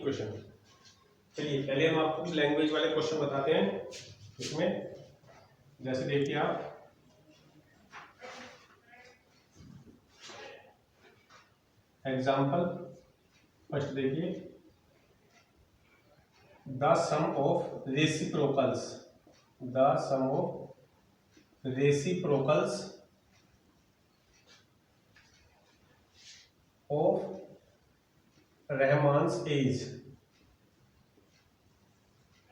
Equation. चलिए पहले हम आपको कुछ लैंग्वेज वाले क्वेश्चन बताते हैं इसमें। जैसे देखिए आप एग्जाम्पल फर्स्ट देखिए, the sum of reciprocals, the sum of reciprocals of Rahman's age,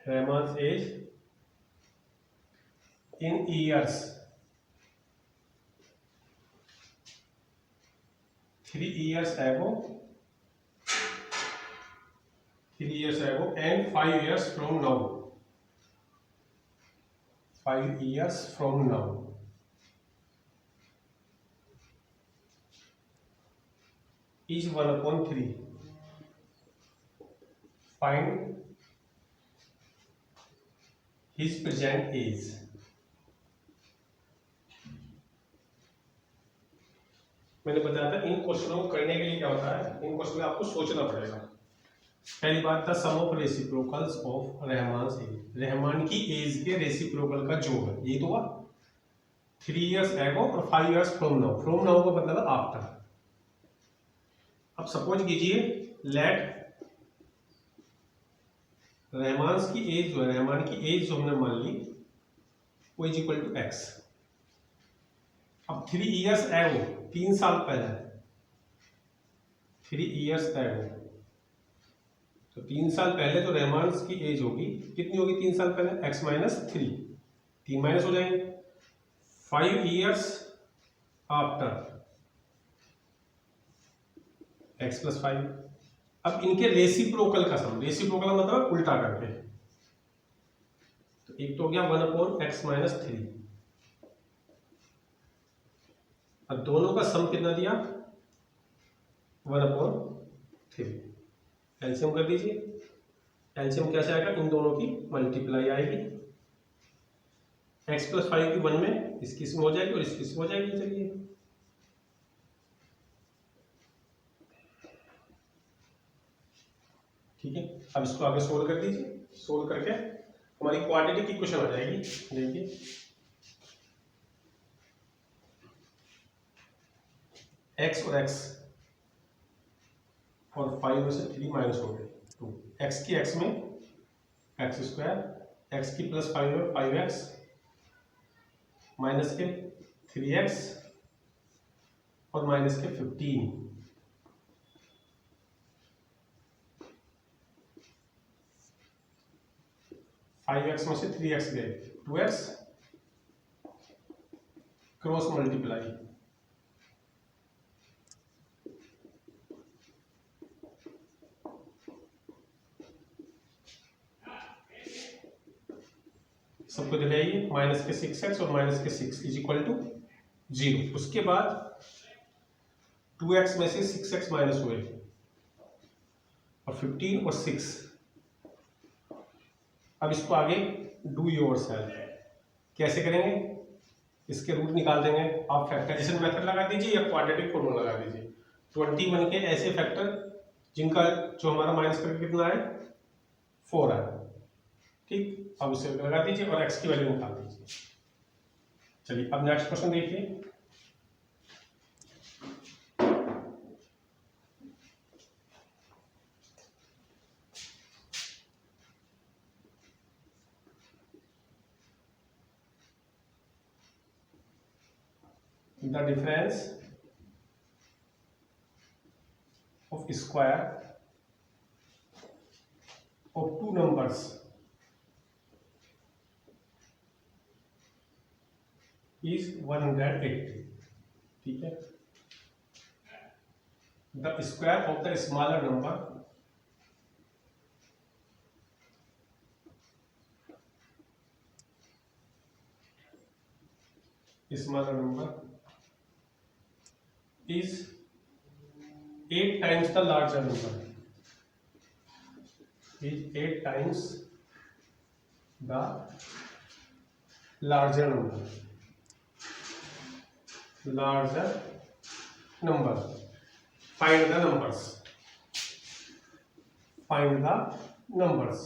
Rahman's age in years, 3 years ago, 3 years ago and 5 years from now, 5 years from now is 1/3. Find his present age. मैंने बताया था इन क्वेश्चनों को करने के लिए क्या होता है, इन क्वेश्चन में आपको सोचना पड़ेगा। पहली बात था sum of reciprocals of Rahman's age, Rahman की एज के रेसिप्रोकल का जोड़, ये तो हुआ 3 years ago और 5 years from now। From now का मतलब है आफ्टर। अब सपोज कीजिए लेट रहमान's की एज जो है, रहमान की एज जो हमने मान ली वो इज इक्वल टू एक्स। अब 3 years ago 3 साल पहले, 3 years ago, तो 3 साल पहले तो रहमान's की एज होगी, कितनी होगी 3 साल पहले, x माइनस 3, 3 माइनस हो जाएंगे। 5 years आफ्टर x प्लस 5। अब इनके रेसिप्रोकल का सम, रेसिप्रोकल मतलब उल्टा करके, तो एक तो हो गया 1/x माइनस 3, अब दोनों का सम कितना दिया 1/3। एलसीएम कर दीजिए, एलसीएम कैसे आएगा, इन दोनों की मल्टीप्लाई आएगी, x प्लस 5 की 1 में इसकी इसमें हो जाएगी और इसकी इसमें हो जाएगी। चलिए ठीक है, अब इसको आगे सोल्व कर दीजिए, सोल्व करके हमारी क्वाड्रेटिक इक्वेशन आ जाएगी। देखिए x और x और 5 में से 3 माइनस हो गए 2, x की x में x स्क्वायर, x की प्लस 5 में 5x माइनस के 3x और माइनस के 15, 5x में से 3x गए 2x, क्रॉस मल्टीप्लाई, सबको ले आइए, माइनस के 6x और माइनस के 6 इज इक्वल टू 0। उसके बाद 2x में से 6x माइनस हुए और 15 और 6। अब इसको आगे डू योरसेल्फ कैसे करेंगे, इसके रूट निकाल देंगे। आप फैक्टराइजेशन मेथड लगा दीजिए या क्वाड्रेटिक फॉर्मूला लगा दीजिए। 21 के ऐसे फैक्टर जिनका जो हमारा माइनस करके कितना है 4 है, ठीक। अब उसे लगा दीजिए और x की वैल्यू निकाल दीजिए। चलिए अब नेक्स्ट क्वेश्चन देखिए, the difference of square of two numbers is 180, ठीक है। the square of the smaller number is 8 times the larger number, is 8 times the larger number, find the numbers, find the numbers.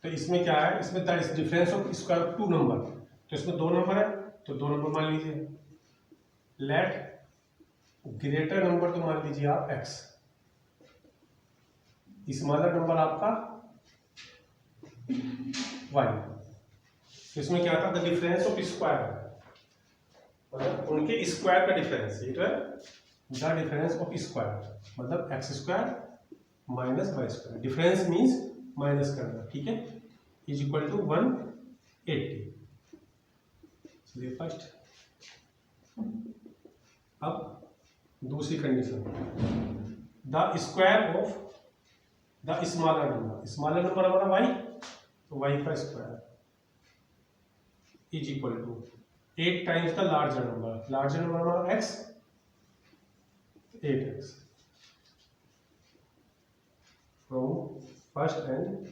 तो इसमें क्या है, इसमें the difference of square of two number, तो इसमें दो नंबर है तो दो नंबर मान लीजिए। लेट ग्रेटर नंबर तो मान लीजिए आप x, स्मॉलर नंबर आपका y। इसमें क्या था, द डिफरेंस ऑफ स्क्वायर, मतलब उनके स्क्वायर का डिफरेंस, ये तो है द डिफरेंस ऑफ स्क्वायर, मतलब x square minus y square, difference means minus करना, ठीक है, इज इक्वल टू 180। चलिए फर्स्ट, अब दूसरी condition, the square of the smaller number, smaller number हमारा वाई, तो वाई का square is equal to 8 times the larger number, larger number हमारा x, 8x from first and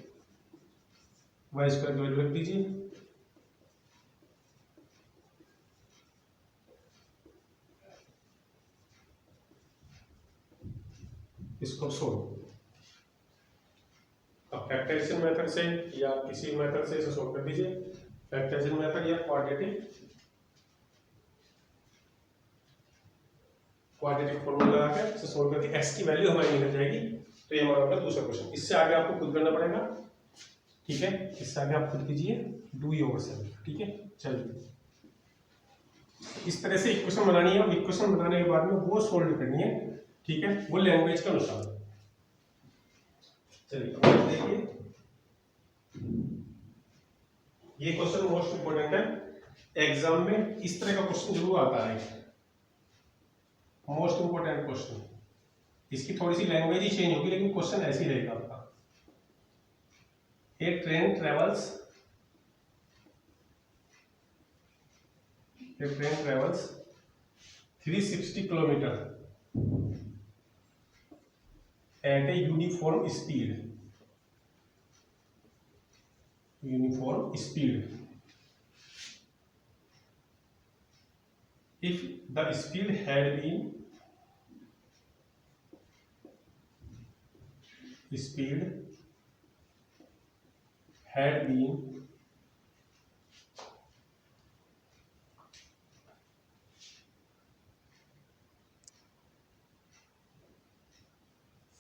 y square की value रख दीजिए। इसको सोल्व, अब फैक्टराइजेशन मेथड से या किसी मेथड से इसे सोल्व कर दीजिए, फैक्टराइजेशन मेथड या क्वाड्रेटिक फॉर्मूला लगा के इसे सोल्व करके x की वैल्यू हमारी निकल जाएगी। तो ये हमारा होगा दूसरा क्वेश्चन। इससे आगे आपको खुद करना पड़ेगा, ठीक है, इससे आगे आप खुद कीजिए, डू योरसेल्फ, ठीक है। चलिए इस तरह से इक्वेशन बनानी है, और इक्वेशन बनाने के बाद में वो सोल्व करनी है, ठीक है, वो लैंग्वेज के अनुसार। चलिए अब देखिए, ये क्वेश्चन मोस्ट इंपोर्टेंट है, एग्जाम में इस तरह का क्वेश्चन जरूर आता है, मोस्ट इंपोर्टेंट क्वेश्चन। इसकी थोड़ी सी लैंग्वेज ही चेंज होगी, लेकिन क्वेश्चन ऐसे ही रहेगा आपका। A train travels 360 kilometres at a uniform speed. If the speed had been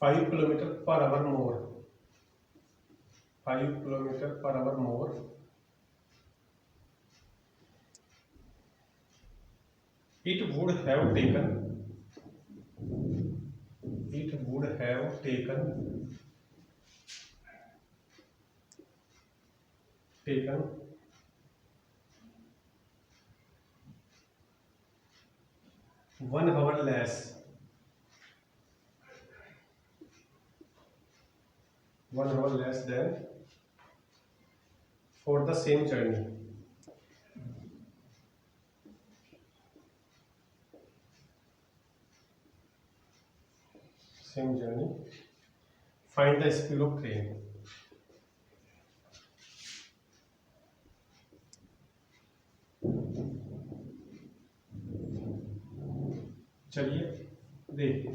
5 kilometer per hour more, 5 kilometer per hour more, it would have taken 1 hour less, 1 hour less than for the same journey. Find the speed of train. चलिए देखिए,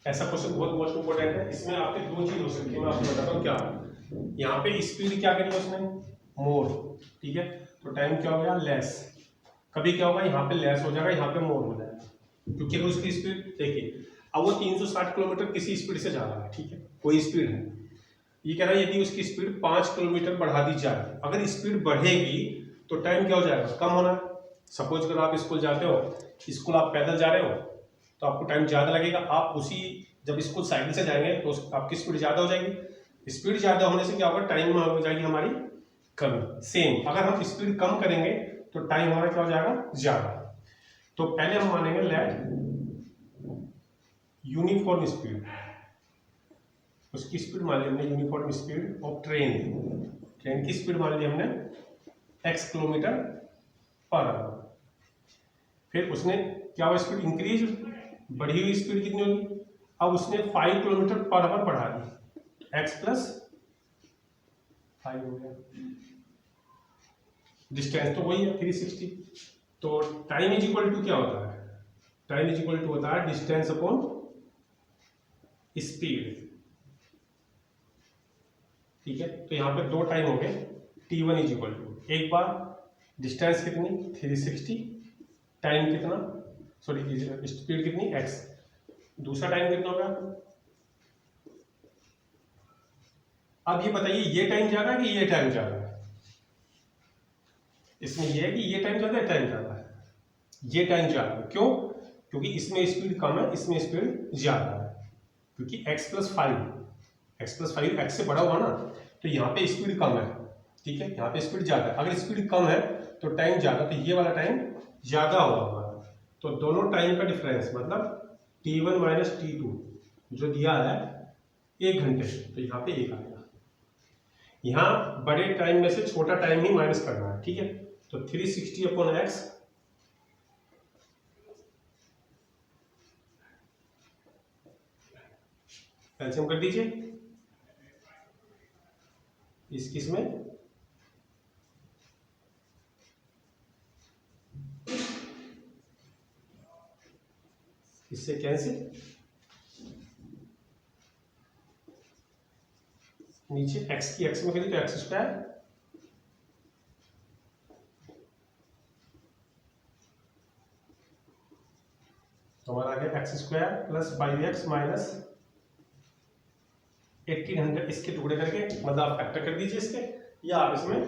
ऐसा question बहुत most important है। इसमें आपके दो चीज हो सकती है, मैं आपको बताता हूँ क्या। यहाँ पे स्पीड क्या करेगा उसने, मोर, ठीक है, तो टाइम क्या हो गया, लेस। कभी क्या होगा, यहाँ पे लेस हो जाएगा, यहाँ पे मोर हो जाएगा, क्योंकि अगर उसकी स्पीड देखिए, अब वो 360 किलोमीटर किसी स्पीड से जा रहा है, ठीक है, कोई स्पीड है, ये कह रहा है यदि उसकी स्पीड 5 किलोमीटर बढ़ा दी जाए, अगर स्पीड बढ़ेगी तो टाइम क्या हो जाएगा, कम होना। सपोज अगर आप स्कूल जाते हो, स्कूल आप पैदल जा रहे हो तो आपको टाइम ज़्यादा लगेगा, आप उसी जब स्कूल साइकिल से जाएंगे तो आपकी स्पीड ज़्यादा हो जाएगी। स्पीड ज़्यादा होने से क्या होगा, टाइम में हो जाएगी हमारी कमी। सेम अगर हम स्पीड कम करेंगे तो टाइम हमारा क्या हो जाएगा, ज़्यादा। तो पहले हम मानेंगे लेट यूनिफॉर्म स्पीड, उसकी स्पीड मान ली हमने यूनिफॉर्म स्पीड ऑफ ट्रेन की स्पीड मान ली हमने x किलोमीटर पर आवर। फिर उसने क्या हुआ, स्पीड इंक्रीज, बढ़ी हुई स्पीड कितनी होगी, अब उसने 5 किलोमीटर पर आवर बढ़ा दी, x प्लस 5 हो गया, डिस्टेंस तो वही है 360। तो टाइम इज इक्वल टू क्या होता है, टाइम इज इक्वल टू होता है डिस्टेंस अपॉन स्पीड, ठीक है। तो यहाँ पे दो टाइम हो गए, t1 इज इक्वल टू, एक बार डिस्टेंस कितनी 360, टाइम कितना, सॉरी स्पीड कितनी x, दूसरा टाइम कितना होगा। अब ये बताइए ये टाइम ज्यादा है कि ये टाइम ज्यादा है। इसमें ये है कि ये टाइम ज्यादा है, टाइम ज्यादा है, ये टाइम ज्यादा है। क्यों? क्योंकि इसमें स्पीड कम है, इसमें स्पीड ज्यादा है, क्योंकि x + 5 x से बड़ा हुआ ना, तो यहाँ पे स्पीड कम है, ठीक है, यहाँ पे स्पीड ज्यादा है। अगर स्पीड कम है तो टाइम ज्यादा, तो ये वाला टाइम ज्यादा होगा हमारा। तो दोनों टाइम का डिफरेंस मतलब t1 - t2 जो दिया है 1 घंटे, तो यहाँ पे 1 आएगा। यहाँ बड़े टाइम में से छोटा टाइम ही माइनस करना है, ठीक है। तो 360/x एलसीएम कर दीजिए इस किस में, इससे कैंसिल, नीचे x की x में करिए तो x², तो हमारा आ गया x² + 5x - 1800। इसके टुकड़े करके मतलब आप फैक्टर कर दीजिए इसके, या आप इसमें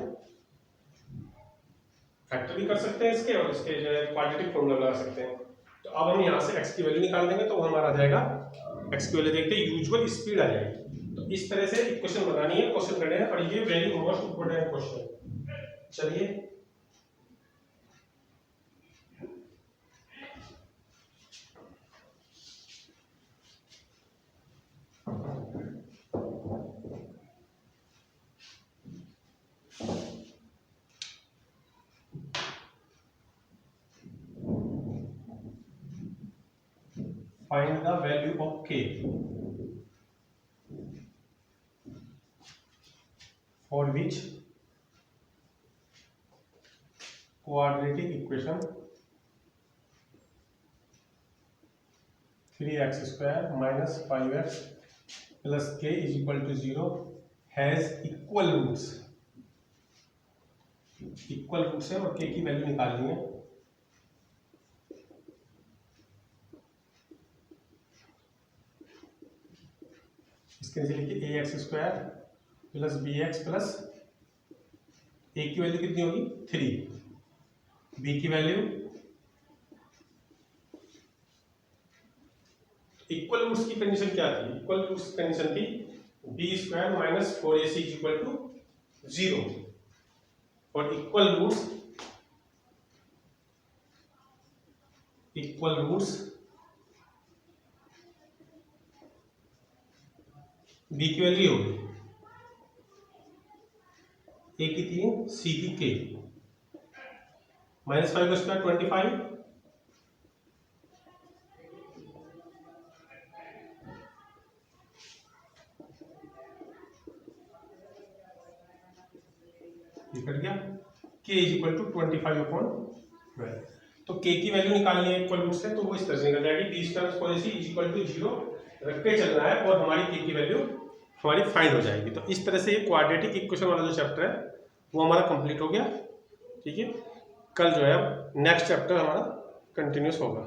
फैक्टर भी कर सकते हैं इसके, और इसके जो है क्वाड्रेटिक फॉर्मूला लगा सकते हैं। तो अब हम यहाँ से x की वैल्यू निकाल देंगे, तो वो हमारा आ जाएगा, x की वैल्यू देखते हैं यूजुअल स्पीड आ जाएगी। तो इस तरह से इक्वेशन बनानी है, क्वेश्चन करने हैं, और ये वेरी मोस्ट इंपोर्टेंट क्वेश्चन। चलिए find the value of k for which quadratic equation 3x² - 5x plus k is equal to 0 has equal roots। Equal roots है और k की वैल्यू निकालनी है। इसके नीचे लिखिए ax² + bx प्लस a की वैल्यू कितनी होगी 3, b की वैल्यू, इक्वल रूट्स की कंडीशन क्या थी, इक्वल रूट्स की कंडीशन थी b² - 4ac = 0, और इक्वल रूट्स b की वैल्यू होगी a की 3, c की k, -5 का स्क्वायर 25, ये कट गया, k = 25/12। तो k की वैल्यू निकालनी है इक्वल रूट से, तो वो इस तरह से निकल जाएगी b² + 4ac = 0 रख के चलना है, और हमारी k की वैल्यू हमारी फाइंड हो जाएगी। तो इस तरह से ये क्वाड्रेटिक इक्वेशन वाला जो चैप्टर है वो हमारा कंप्लीट हो गया, ठीक है। कल जो है नेक्स्ट चैप्टर हमारा कंटिन्यूस होगा।